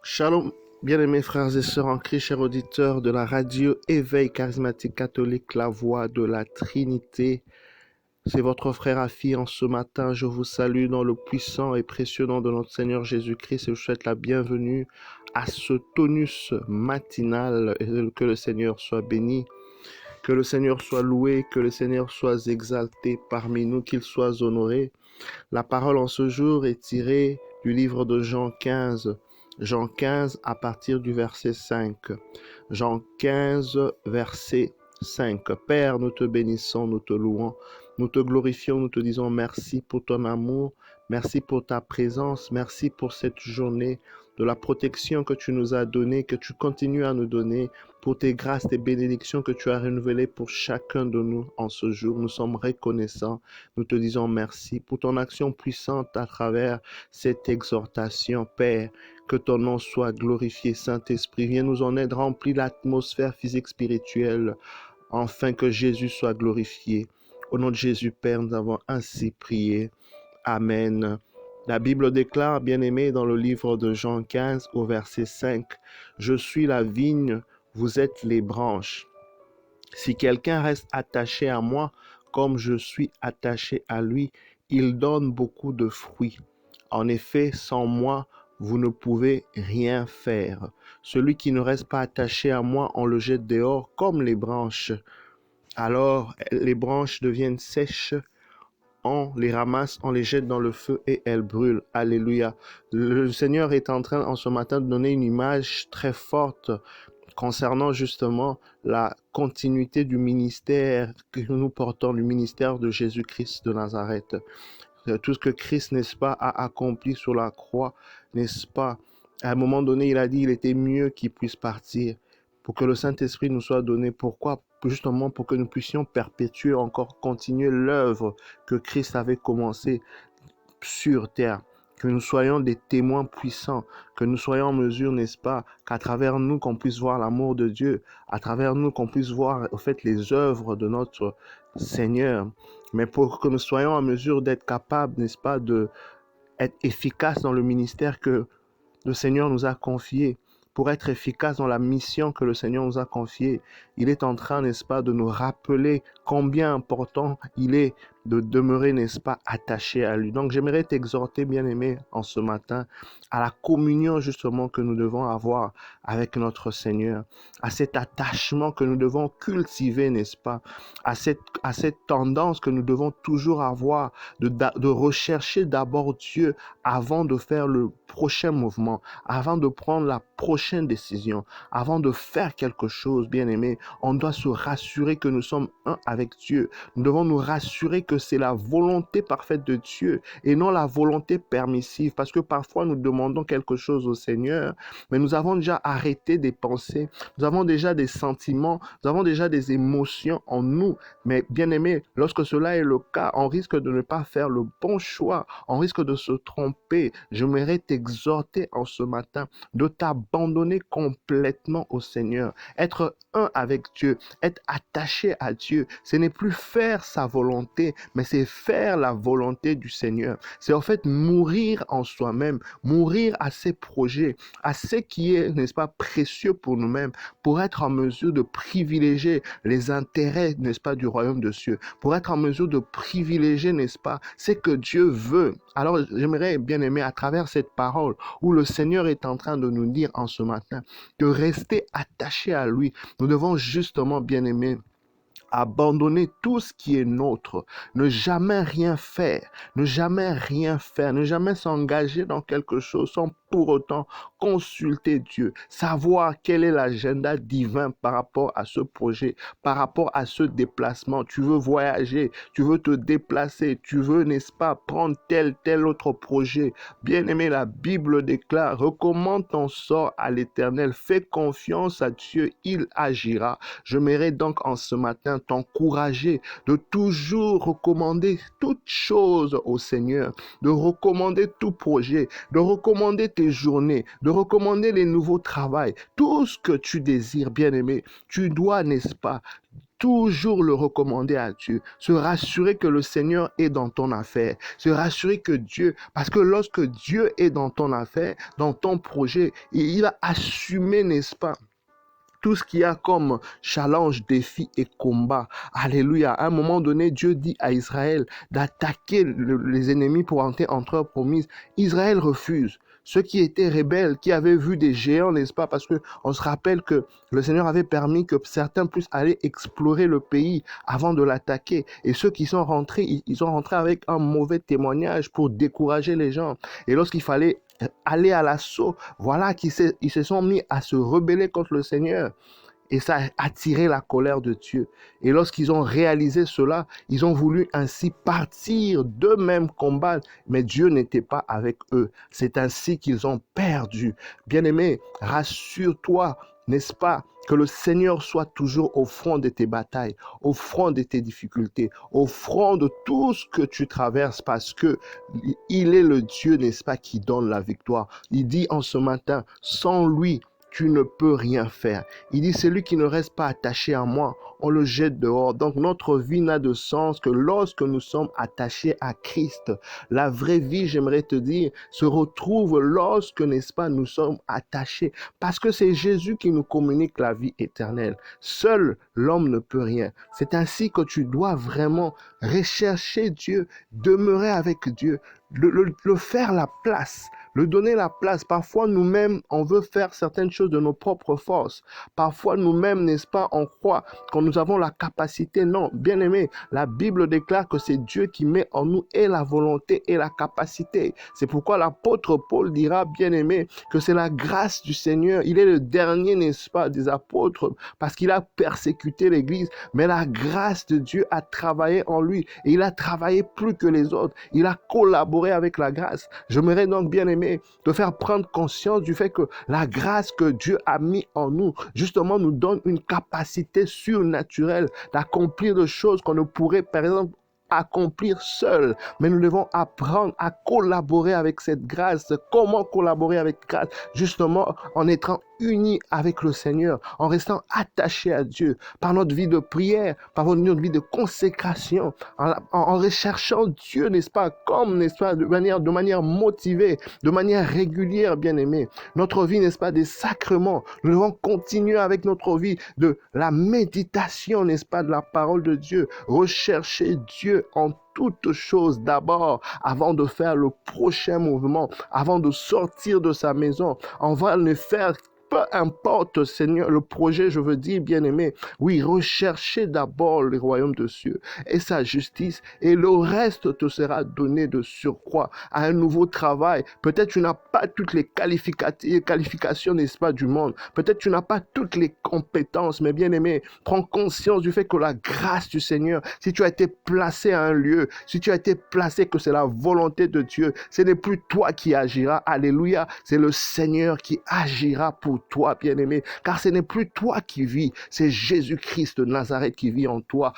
Shalom, bien-aimés frères et sœurs en Christ, chers auditeurs de la radio Éveil charismatique catholique, la voix de la Trinité. C'est votre frère Afi en ce matin. Je vous salue dans le puissant et précieux nom de notre Seigneur Jésus-Christ et je vous souhaite la bienvenue à ce tonus matinal. Et que le Seigneur soit béni, que le Seigneur soit loué, que le Seigneur soit exalté parmi nous, qu'il soit honoré. La parole en ce jour est tirée du livre de Jean 15. Jean 15 à partir du verset 5. Jean 15, verset 5. Père, nous te bénissons, nous te louons, nous te glorifions, nous te disons merci pour ton amour, merci pour ta présence, merci pour cette journée, de la protection que tu nous as donnée, que tu continues à nous donner, pour tes grâces, tes bénédictions que tu as renouvelées pour chacun de nous en ce jour. Nous sommes reconnaissants, nous te disons merci pour ton action puissante à travers cette exhortation, Père. Que ton nom soit glorifié, Saint-Esprit. Viens nous en aide, remplis l'atmosphère physique spirituelle, afin que Jésus soit glorifié. Au nom de Jésus, Père, nous avons ainsi prié. Amen. La Bible déclare, bien-aimé, dans le livre de Jean 15 au verset 5, « Je suis la vigne, vous êtes les branches. Si quelqu'un reste attaché à moi, comme je suis attaché à lui, il donne beaucoup de fruits. En effet, sans moi, vous ne pouvez rien faire. Celui qui ne reste pas attaché à moi, on le jette dehors comme les branches. Alors, les branches deviennent sèches, on les ramasse, on les jette dans le feu et elles brûlent. Alléluia. Le Seigneur est en train, en ce matin, de donner une image très forte concernant justement la continuité du ministère que nous portons, le ministère de Jésus-Christ de Nazareth. Tout ce que Christ, n'est-ce pas, a accompli sur la croix, n'est-ce pas? À un moment donné, il a dit qu'il était mieux qu'il puisse partir pour que le Saint-Esprit nous soit donné. Pourquoi? Justement pour que nous puissions perpétuer encore, continuer l'œuvre que Christ avait commencée sur terre. Que nous soyons des témoins puissants, que nous soyons en mesure, n'est-ce pas, qu'à travers nous, qu'on puisse voir l'amour de Dieu, à travers nous, qu'on puisse voir, en fait, les œuvres de notre Seigneur. Mais pour que nous soyons en mesure d'être capables, n'est-ce pas, d'être efficaces dans le ministère que le Seigneur nous a confié, pour être efficace dans la mission que le Seigneur nous a confiée. Il est en train, n'est-ce pas, de nous rappeler combien important il est de demeurer, n'est-ce pas, attaché à lui. Donc, j'aimerais t'exhorter, bien-aimé, en ce matin, à la communion, justement, que nous devons avoir avec notre Seigneur, à cet attachement que nous devons cultiver, n'est-ce pas, à cette tendance que nous devons toujours avoir de rechercher d'abord Dieu avant de faire le prochain mouvement, avant de prendre la prochaine décision, avant de faire quelque chose, bien-aimé. On doit se rassurer que nous sommes un avec Dieu. Nous devons nous rassurer que c'est la volonté parfaite de Dieu et non la volonté permissive, parce que parfois nous demandons quelque chose au Seigneur, mais nous avons déjà arrêté des pensées, nous avons déjà des sentiments, nous avons déjà des émotions en nous. Mais bien-aimé, lorsque cela est le cas, on risque de ne pas faire le bon choix, on risque de se tromper. J'aimerais t'exhorter en ce matin de t'abandonner complètement au Seigneur, être un avec Dieu, être attaché à Dieu. Ce n'est plus faire sa volonté, mais c'est faire la volonté du Seigneur. C'est en fait mourir en soi-même, mourir à ses projets, à ce qui est, n'est-ce pas, précieux pour nous-mêmes, pour être en mesure de privilégier les intérêts, n'est-ce pas, du royaume de Dieu, pour être en mesure de privilégier, n'est-ce pas, ce que Dieu veut. Alors, j'aimerais, bien aimer, à travers cette parole, où le Seigneur est en train de nous dire en ce matin, de rester attaché à lui. Nous devons justement, bien aimer, abandonner tout ce qui est nôtre, ne jamais rien faire, ne jamais s'engager dans quelque chose sans pour autant consulter Dieu, savoir quel est l'agenda divin par rapport à ce projet, par rapport à ce déplacement. Tu veux voyager, tu veux te déplacer, tu veux, n'est-ce pas, prendre tel autre projet. Bien-aimé, la Bible déclare, recommande ton sort à l'Éternel, fais confiance à Dieu, il agira. Je mérite donc en ce matin t'encourager de toujours recommander toute chose au Seigneur, de recommander tout projet, de recommander tes journées, de recommander les nouveaux travails, tout ce que tu désires, bien-aimé. Tu dois, n'est-ce pas, toujours le recommander à Dieu, se rassurer que le Seigneur est dans ton affaire, se rassurer que Dieu, parce que lorsque Dieu est dans ton affaire, dans ton projet, il va assumer, n'est-ce pas, tout ce qu'il y a comme challenge, défi et combat. Alléluia. À un moment donné, Dieu dit à Israël d'attaquer les ennemis pour entrer en terre promise. Israël refuse. Ceux qui étaient rebelles, qui avaient vu des géants, n'est-ce pas? Parce que on se rappelle que le Seigneur avait permis que certains puissent aller explorer le pays avant de l'attaquer. Et ceux qui sont rentrés, ils sont rentrés avec un mauvais témoignage pour décourager les gens. Et lorsqu'il fallait aller à l'assaut, voilà qu'ils se sont mis à se rebeller contre le Seigneur. Et ça a attiré la colère de Dieu. Et lorsqu'ils ont réalisé cela, ils ont voulu ainsi partir d'eux-mêmes combattre, mais Dieu n'était pas avec eux. C'est ainsi qu'ils ont perdu. Bien-aimé, rassure-toi, n'est-ce pas, que le Seigneur soit toujours au front de tes batailles, au front de tes difficultés, au front de tout ce que tu traverses, parce que il est le Dieu, n'est-ce pas, qui donne la victoire. Il dit en ce matin, sans lui, tu ne peux rien faire. Il dit, celui qui ne reste pas attaché à moi, on le jette dehors. Donc notre vie n'a de sens que lorsque nous sommes attachés à Christ. La vraie vie, j'aimerais te dire, se retrouve lorsque, n'est-ce pas, nous sommes attachés. Parce que c'est Jésus qui nous communique la vie éternelle. Seul l'homme ne peut rien. C'est ainsi que tu dois vraiment rechercher Dieu, demeurer avec Dieu, le faire la place, le donner la place. Parfois, nous-mêmes, on veut faire certaines choses de nos propres forces. Parfois, nous-mêmes, n'est-ce pas, on croit que nous avons la capacité. Non, bien aimé, la Bible déclare que c'est Dieu qui met en nous et la volonté et la capacité. C'est pourquoi l'apôtre Paul dira, bien aimé, que c'est la grâce du Seigneur. Il est le dernier, n'est-ce pas, des apôtres, parce qu'il a persécuté l'Église. Mais la grâce de Dieu a travaillé en lui et il a travaillé plus que les autres. Il a collaboré avec la grâce. J'aimerais donc, bien aimé, te faire prendre conscience du fait que la grâce que Dieu a mis en nous, justement, nous donne une capacité surnaturelle d'accomplir des choses qu'on ne pourrait, par exemple, accomplir seul. Mais nous devons apprendre à collaborer avec cette grâce. Comment collaborer avec grâce? Justement, en étant unis avec le Seigneur, en restant attachés à Dieu, par notre vie de prière, par notre vie de consécration, en recherchant Dieu, n'est-ce pas, comme, n'est-ce pas, de manière motivée, de manière régulière, bien aimé. Notre vie, n'est-ce pas, des sacrements. Nous devons continuer avec notre vie de la méditation, n'est-ce pas, de la parole de Dieu. Rechercher Dieu en toutes choses d'abord, avant de faire le prochain mouvement, avant de sortir de sa maison. On va ne faire peu importe, Seigneur, le projet, je veux dire, bien-aimé, oui, recherchez d'abord le royaume de cieux et sa justice, et le reste te sera donné de surcroît à un nouveau travail. Peut-être tu n'as pas toutes les qualifications, n'est-ce pas, du monde. Peut-être tu n'as pas toutes les compétences, mais bien-aimé, prends conscience du fait que la grâce du Seigneur, si tu as été placé à un lieu, si tu as été placé, que c'est la volonté de Dieu, ce n'est plus toi qui agiras, alléluia, c'est le Seigneur qui agira pour toi, bien-aimé, car ce n'est plus toi qui vis, c'est Jésus-Christ de Nazareth qui vit en toi.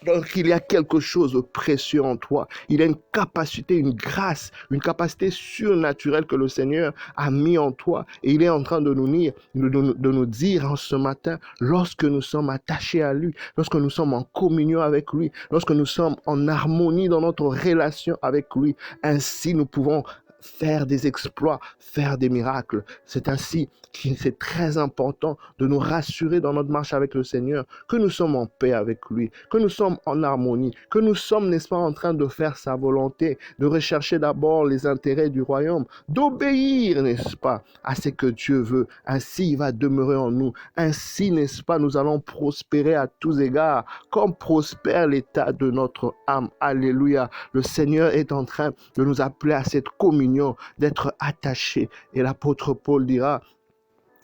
Donc, il y a quelque chose de précieux en toi. Il y a une capacité, une grâce, une capacité surnaturelle que le Seigneur a mis en toi. Et il est en train de nous dire en ce matin, lorsque nous sommes attachés à lui, lorsque nous sommes en communion avec lui, lorsque nous sommes en harmonie dans notre relation avec lui, ainsi nous pouvons faire des exploits, faire des miracles. C'est ainsi que c'est très important de nous rassurer dans notre marche avec le Seigneur, que nous sommes en paix avec lui, que nous sommes en harmonie, que nous sommes, n'est-ce pas, en train de faire sa volonté, de rechercher d'abord les intérêts du royaume, d'obéir, n'est-ce pas, à ce que Dieu veut. Ainsi, il va demeurer en nous. Ainsi, n'est-ce pas, nous allons prospérer à tous égards, comme prospère l'état de notre âme. Alléluia. Le Seigneur est en train de nous appeler à cette communion, d'être attachés. Et l'apôtre Paul dira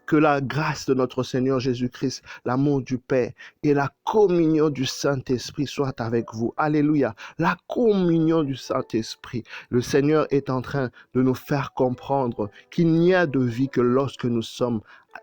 que la grâce de notre Seigneur Jésus-Christ, l'amour du Père et la communion du Saint-Esprit soient avec vous. Alléluia. La communion du Saint-Esprit. Le Seigneur est en train de nous faire comprendre qu'il n'y a de vie que lorsque nous sommes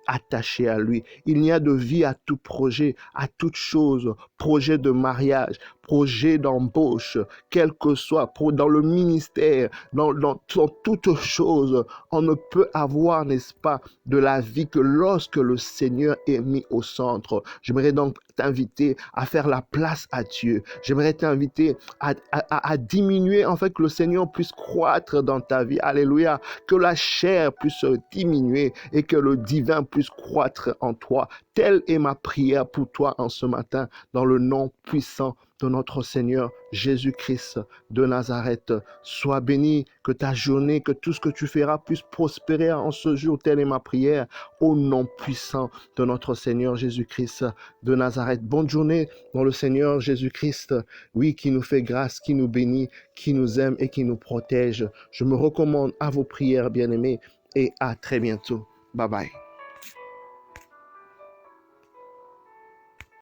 attaché à lui. Il n'y a de vie à tout projet, à toute chose, projet de mariage, projet d'embauche, quel que soit, dans le ministère, dans toute chose. On ne peut avoir, n'est-ce pas, de la vie que lorsque le Seigneur est mis au centre. J'aimerais donc t'inviter à faire la place à Dieu. J'aimerais t'inviter à diminuer, en fait, que le Seigneur puisse croître dans ta vie. Alléluia. Que la chair puisse diminuer et que le divin puisse croître en toi. Telle est ma prière pour toi en ce matin, dans le nom puissant de notre Seigneur Jésus-Christ de Nazareth. Sois béni, que ta journée, que tout ce que tu feras puisse prospérer en ce jour. Telle est ma prière, au nom puissant de notre Seigneur Jésus-Christ de Nazareth. Bonne journée dans le Seigneur Jésus-Christ, oui, qui nous fait grâce, qui nous bénit, qui nous aime et qui nous protège. Je me recommande à vos prières, bien-aimés, et à très bientôt. Bye bye.